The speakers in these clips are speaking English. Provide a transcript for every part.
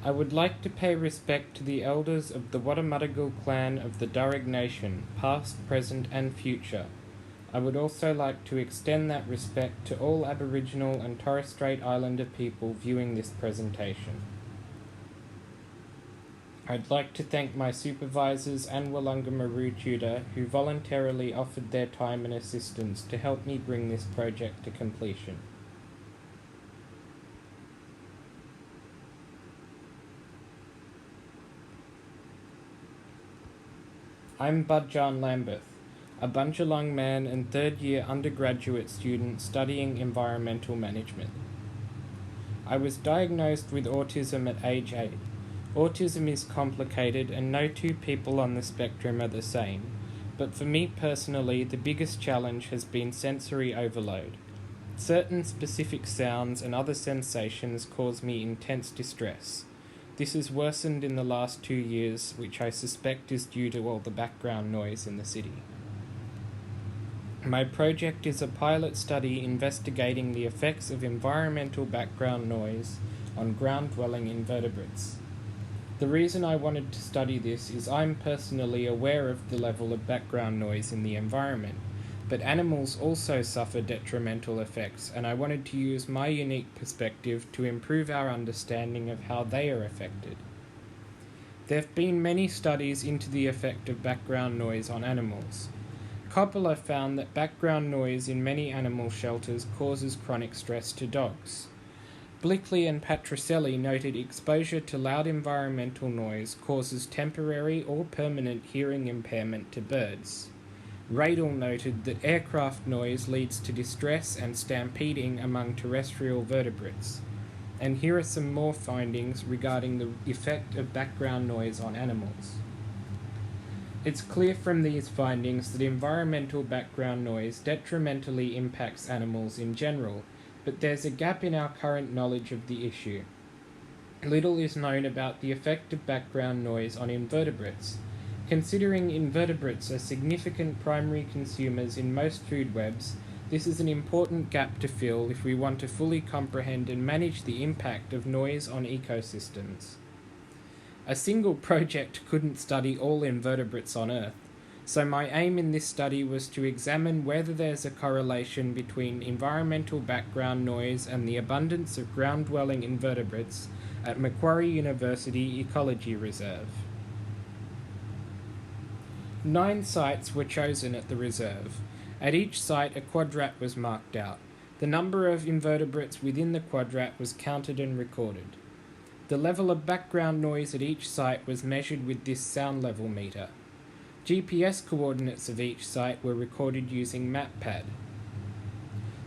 I would like to pay respect to the elders of the Wadamadagal clan of the Darug Nation, past, present, and future. I would also like to extend that respect to all Aboriginal and Torres Strait Islander people viewing this presentation. I'd like to thank my supervisors and Wollongomaru tutor who voluntarily offered their time and assistance to help me bring this project to completion. I'm Budjarn Lambeth, a Bundjalung man and third-year undergraduate student studying environmental management. I was diagnosed with autism at age 8. Autism is complicated and no two people on the spectrum are the same, but for me personally the biggest challenge has been sensory overload. Certain specific sounds and other sensations cause me intense distress. This has worsened in the last 2 years, which I suspect is due to all the background noise in the city. My project is a pilot study investigating the effects of environmental background noise on ground-dwelling invertebrates. The reason I wanted to study this is I'm personally aware of the level of background noise in the environment, but animals also suffer detrimental effects, and I wanted to use my unique perspective to improve our understanding of how they are affected. There have been many studies into the effect of background noise on animals. Coppola found that background noise in many animal shelters causes chronic stress to dogs. Blickley and Patricelli noted exposure to loud environmental noise causes temporary or permanent hearing impairment to birds. Radel noted that aircraft noise leads to distress and stampeding among terrestrial vertebrates. And here are some more findings regarding the effect of background noise on animals. It's clear from these findings that environmental background noise detrimentally impacts animals in general, but there's a gap in our current knowledge of the issue. Little is known about the effect of background noise on invertebrates. Considering invertebrates are significant primary consumers in most food webs, this is an important gap to fill if we want to fully comprehend and manage the impact of noise on ecosystems. A single project couldn't study all invertebrates on Earth, so my aim in this study was to examine whether there's a correlation between environmental background noise and the abundance of ground-dwelling invertebrates at Macquarie University Ecology Reserve. 9 sites were chosen at the reserve. At each site a quadrat was marked out. The number of invertebrates within the quadrat was counted and recorded. The level of background noise at each site was measured with this sound level meter. GPS coordinates of each site were recorded using MapPad.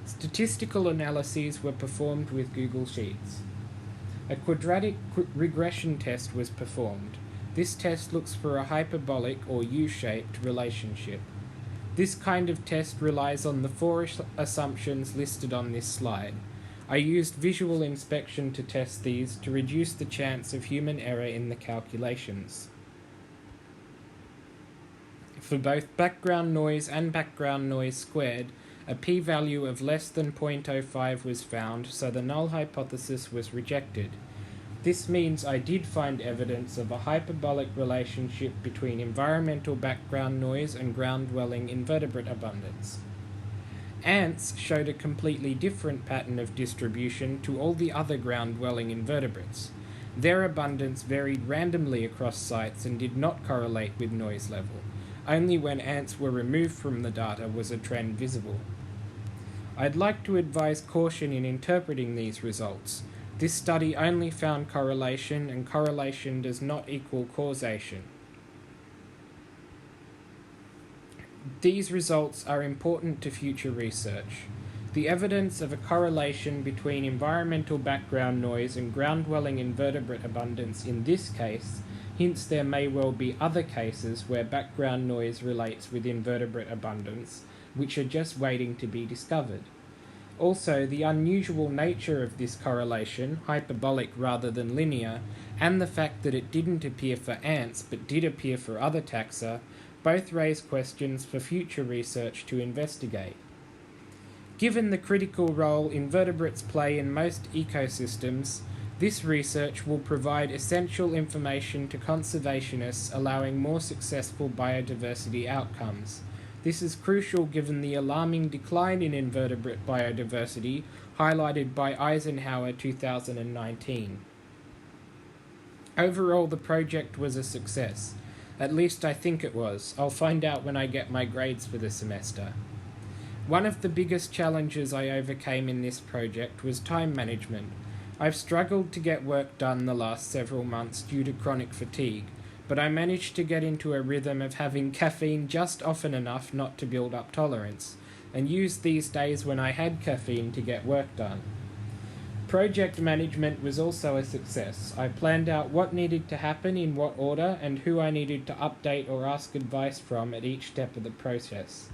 Statistical analyses were performed with Google Sheets. A quadratic regression test was performed. This test looks for a hyperbolic or U-shaped relationship. This kind of test relies on the 4 assumptions listed on this slide. I used visual inspection to test these to reduce the chance of human error in the calculations. For both background noise and background noise squared, a p-value of less than 0.05 was found, so the null hypothesis was rejected. This means I did find evidence of a hyperbolic relationship between environmental background noise and ground-dwelling invertebrate abundance. Ants showed a completely different pattern of distribution to all the other ground-dwelling invertebrates. Their abundance varied randomly across sites and did not correlate with noise level. Only when ants were removed from the data was a trend visible. I'd like to advise caution in interpreting these results. This study only found correlation, and correlation does not equal causation. These results are important to future research. The evidence of a correlation between environmental background noise and ground-dwelling invertebrate abundance in this case hints there may well be other cases where background noise relates with invertebrate abundance, which are just waiting to be discovered. Also, the unusual nature of this correlation, hyperbolic rather than linear, and the fact that it didn't appear for ants but did appear for other taxa, both raise questions for future research to investigate. Given the critical role invertebrates play in most ecosystems, This research will provide essential information to conservationists, allowing more successful biodiversity outcomes. This is crucial given the alarming decline in invertebrate biodiversity highlighted by Eisenhauer 2019. Overall, the project was a success. At least I think it was. I'll find out when I get my grades for the semester. One of the biggest challenges I overcame in this project was time management. I've struggled to get work done the last several months due to chronic fatigue, but I managed to get into a rhythm of having caffeine just often enough not to build up tolerance, and used these days when I had caffeine to get work done. Project management was also a success. I planned out what needed to happen in what order and who I needed to update or ask advice from at each step of the process.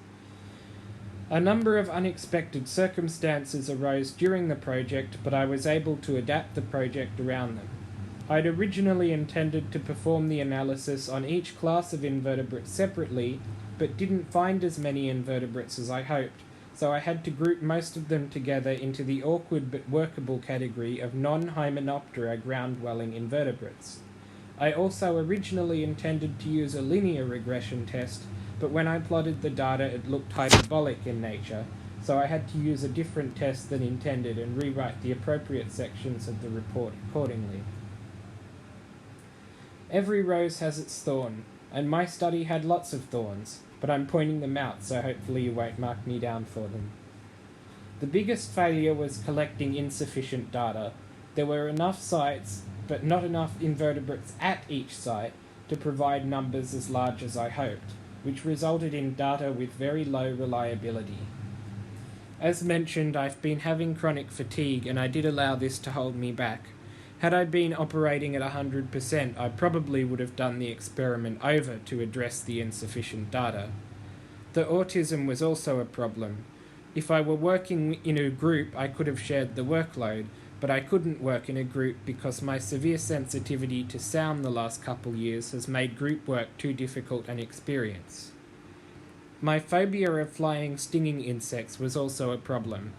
A number of unexpected circumstances arose during the project, but I was able to adapt the project around them. I'd originally intended to perform the analysis on each class of invertebrates separately, but didn't find as many invertebrates as I hoped, so I had to group most of them together into the awkward but workable category of non-Hymenoptera ground-dwelling invertebrates. I also originally intended to use a linear regression test, but when I plotted the data it looked hyperbolic in nature, so I had to use a different test than intended and rewrite the appropriate sections of the report accordingly. Every rose has its thorn, and my study had lots of thorns, but I'm pointing them out, so hopefully you won't mark me down for them. The biggest failure was collecting insufficient data. There were enough sites, but not enough invertebrates at each site to provide numbers as large as I hoped, which resulted in data with very low reliability. As mentioned, I've been having chronic fatigue, and I did allow this to hold me back. Had I been operating at 100%, I probably would have done the experiment over to address the insufficient data. The autism was also a problem. If I were working in a group, I could have shared the workload, but I couldn't work in a group because my severe sensitivity to sound the last couple years has made group work too difficult an experience. My phobia of flying stinging insects was also a problem.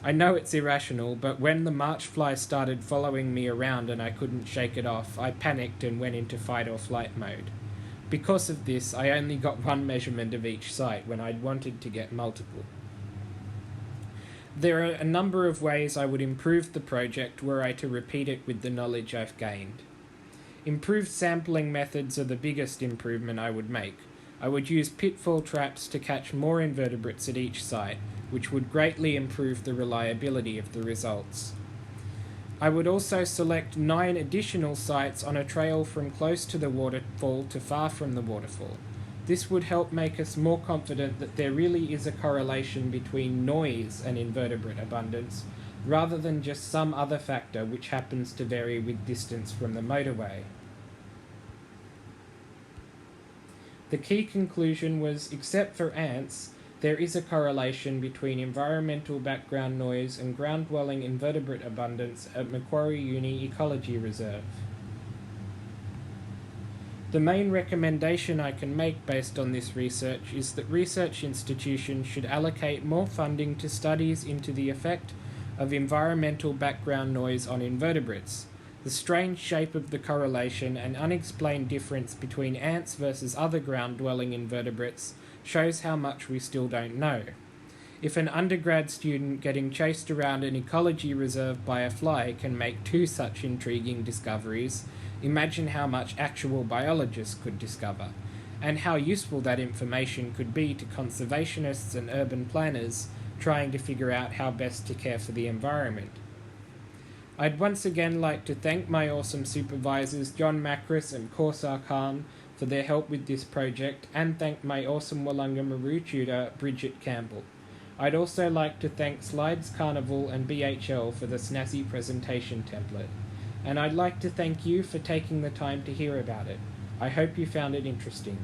I know it's irrational, but when the march fly started following me around and I couldn't shake it off, I panicked and went into fight or flight mode. Because of this, I only got one measurement of each site when I'd wanted to get multiple. There are a number of ways I would improve the project were I to repeat it with the knowledge I've gained. Improved sampling methods are the biggest improvement I would make. I would use pitfall traps to catch more invertebrates at each site, which would greatly improve the reliability of the results. I would also select 9 additional sites on a trail from close to the waterfall to far from the waterfall. This would help make us more confident that there really is a correlation between noise and invertebrate abundance, rather than just some other factor which happens to vary with distance from the motorway. The key conclusion was, except for ants, there is a correlation between environmental background noise and ground-dwelling invertebrate abundance at Macquarie Uni Ecology Reserve. The main recommendation I can make based on this research is that research institutions should allocate more funding to studies into the effect of environmental background noise on invertebrates. The strange shape of the correlation and unexplained difference between ants versus other ground-dwelling invertebrates shows how much we still don't know. If an undergrad student getting chased around an ecology reserve by a fly can make 2 such intriguing discoveries, imagine how much actual biologists could discover, and how useful that information could be to conservationists and urban planners trying to figure out how best to care for the environment. I'd once again like to thank my awesome supervisors John Macris and Korsar Khan for their help with this project, and thank my awesome Wollonga tutor Bridget Campbell. I'd also like to thank Slides Carnival and BHL for the snazzy presentation template, and I'd like to thank you for taking the time to hear about it. I hope you found it interesting.